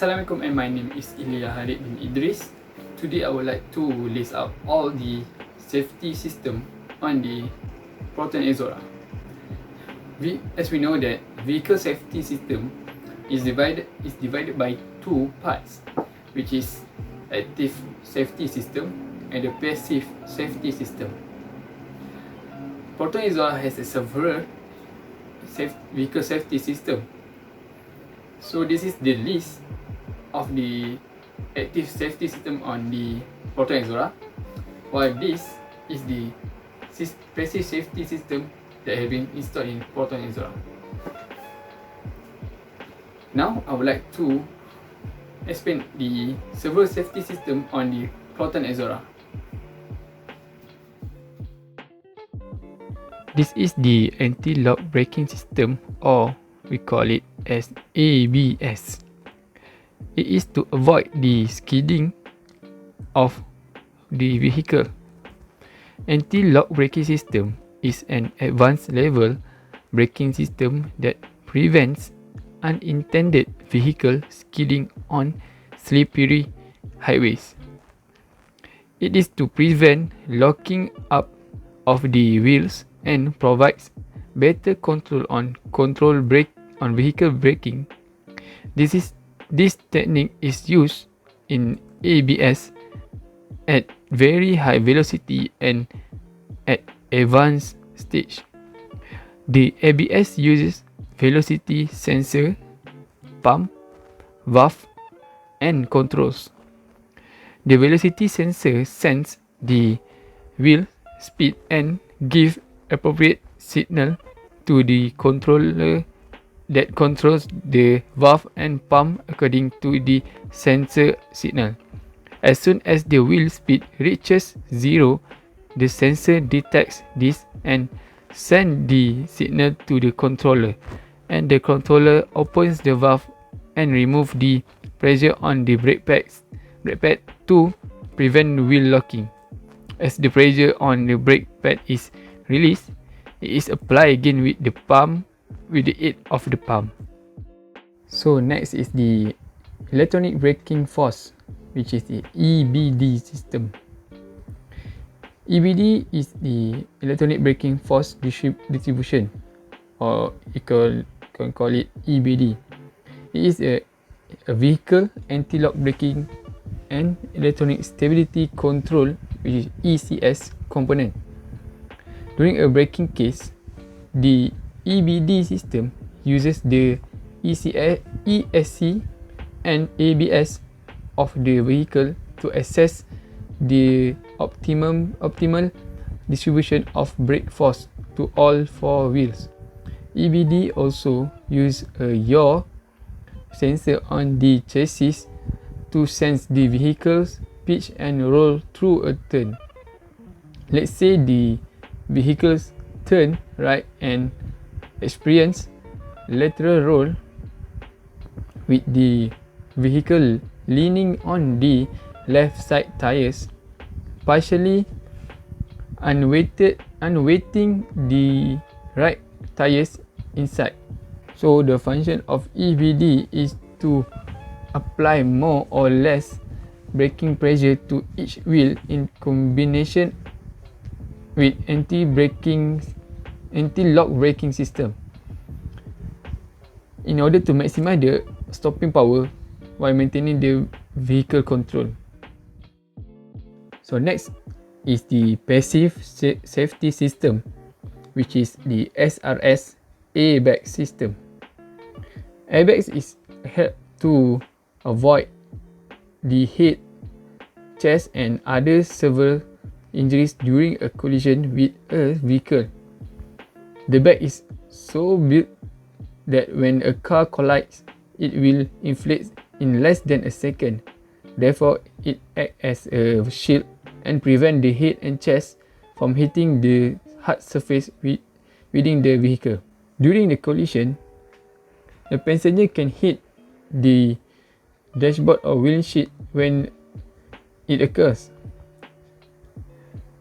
Assalamualaikum, and my name is Ilya Harith bin Idris. Today I would like to list out all the safety system on the Proton Exora. As we know that vehicle safety system is divided by two parts, which is active safety system and the passive safety system. Proton Exora has several vehicle safety system. So this is the list of the active safety system on the Proton Exora, while this is the passive safety system that have been installed in Proton Exora. Now I would like to explain the several safety system on the Proton Exora. This is the anti-lock braking system, or we call it as ABS. It is to avoid the skidding of the vehicle. Anti-lock braking system is an advanced level braking system that prevents unintended vehicle skidding on slippery highways. It is to prevent locking up of the wheels and provides better control on vehicle braking. This technique is used in ABS at very high velocity and at advanced stage. The ABS uses velocity sensor, pump, valve, and controls. The velocity sensor sends the wheel speed and gives appropriate signal to the controller that controls the valve and pump according to the sensor signal. As soon as the wheel speed reaches 0, the sensor detects this and sends the signal to the controller, and the controller opens the valve and removes the pressure on the brake pad to prevent wheel locking. As the pressure on the brake pad is released, it is applied again with the aid of the pump. So next is the electronic braking force, which is the EBD system. EBD is the electronic braking force distribution, or you can call it EBD. It is a vehicle anti-lock braking and electronic stability control, which is ECS component. During a braking case, the EBD system uses the ESC and ABS of the vehicle to assess the optimal distribution of brake force to all four wheels. EBD also uses a yaw sensor on the chassis to sense the vehicle's pitch and roll through a turn. Let's say the vehicle's turn right and experience lateral roll with the vehicle leaning on the left side tires, partially unweighting the right tires inside. So the function of EBD is to apply more or less braking pressure to each wheel in combination with anti-lock braking system in order to maximize the stopping power while maintaining the vehicle control. So next is the passive safety system, which is the SRS airbag system. Airbags is help to avoid the head, chest, and other severe injuries during a collision with a vehicle. The bag is so built that when a car collides, it will inflate in less than a second. Therefore, it acts as a shield and prevent the head and chest from hitting the hard surface within the vehicle. During the collision, the passenger can hit the dashboard or windshield when it occurs,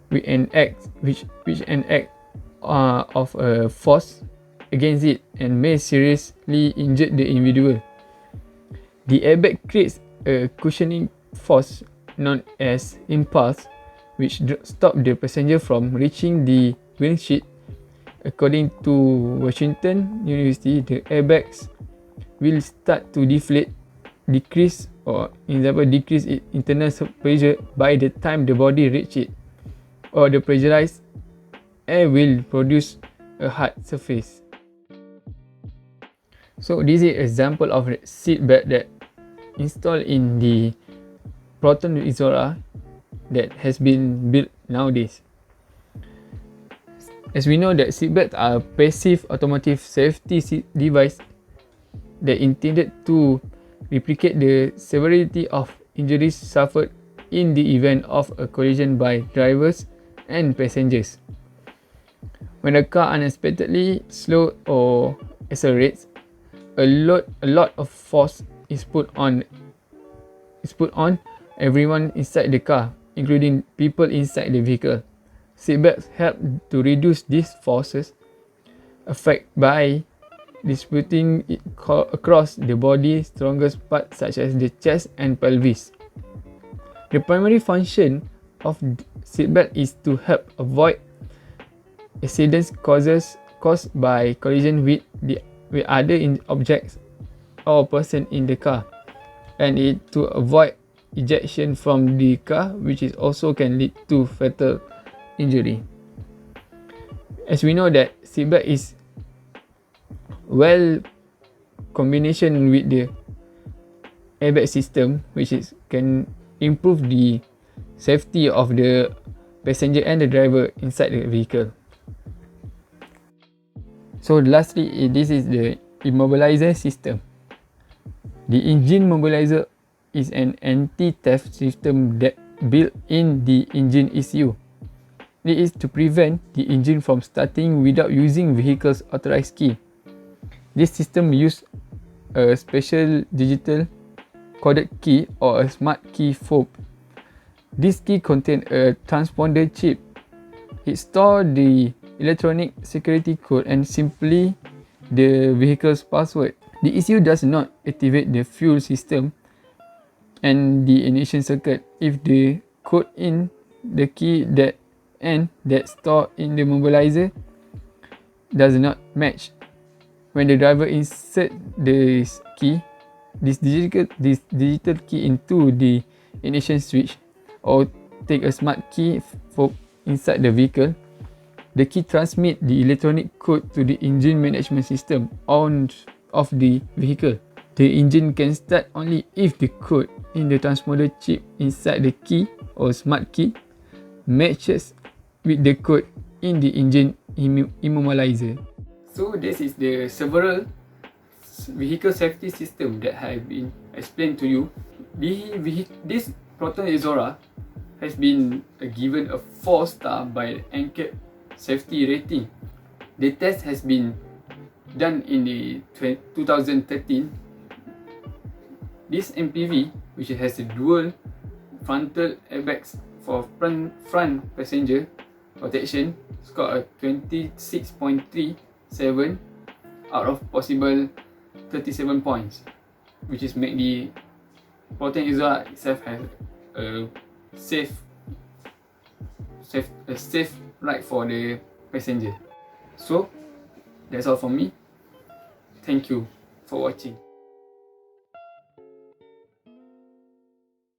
which an act of a force against it and may seriously injure the individual. The airbag creates a cushioning force known as impulse, which stops the passenger from reaching the windshield. According to Washington University, the airbags will start to decrease its internal pressure by the time the body reaches it, or the pressurized air will produce a hard surface. So this is an example of a seat belt that installed in the Proton Exora that has been built nowadays. As we know that seatbelts are a passive automotive safety device that intended to replicate the severity of injuries suffered in the event of a collision by drivers and passengers. When a car unexpectedly slows or accelerates, a lot of force is put on everyone inside the car, including people inside the vehicle. Seatbelts help to reduce these forces effect by distributing it across the body's strongest parts such as the chest and pelvis. The primary function of seatbelt is to help avoid accidents caused by collision with other objects or person in the car, and it to avoid ejection from the car, which is also can lead to fatal injury. As we know that seatbelt is well combination with the airbag system, which is can improve the safety of the passenger and the driver inside the vehicle. So lastly, this is the immobilizer system. The engine mobilizer is an anti-theft system that built in the engine ECU. It is to prevent the engine from starting without using vehicle's authorized key. This system uses a special digital coded key or a smart key fob. This key contains a transponder chip. It stores the electronic security code and simply the vehicle's password. The ECU does not activate the fuel system and the ignition circuit if the code in the key that stored in the mobilizer does not match. When the driver inserts this digital key into the ignition switch or take a smart key fob inside the vehicle, the key transmits the electronic code to the engine management system of the vehicle. The engine can start only if the code in the transponder chip inside the key or smart key matches with the code in the engine immobilizer. So this is the several vehicle safety system that have been explained to you. This Proton Exora has been given a 4-star by NCAP safety rating. The test has been done in the 2013. This MPV, which has a dual frontal airbags for front passenger protection, scored a 26.37 out of possible 37 points, which is make the Proton Exora itself has a safe ride for the passenger. So that's all from me. Thank you for watching.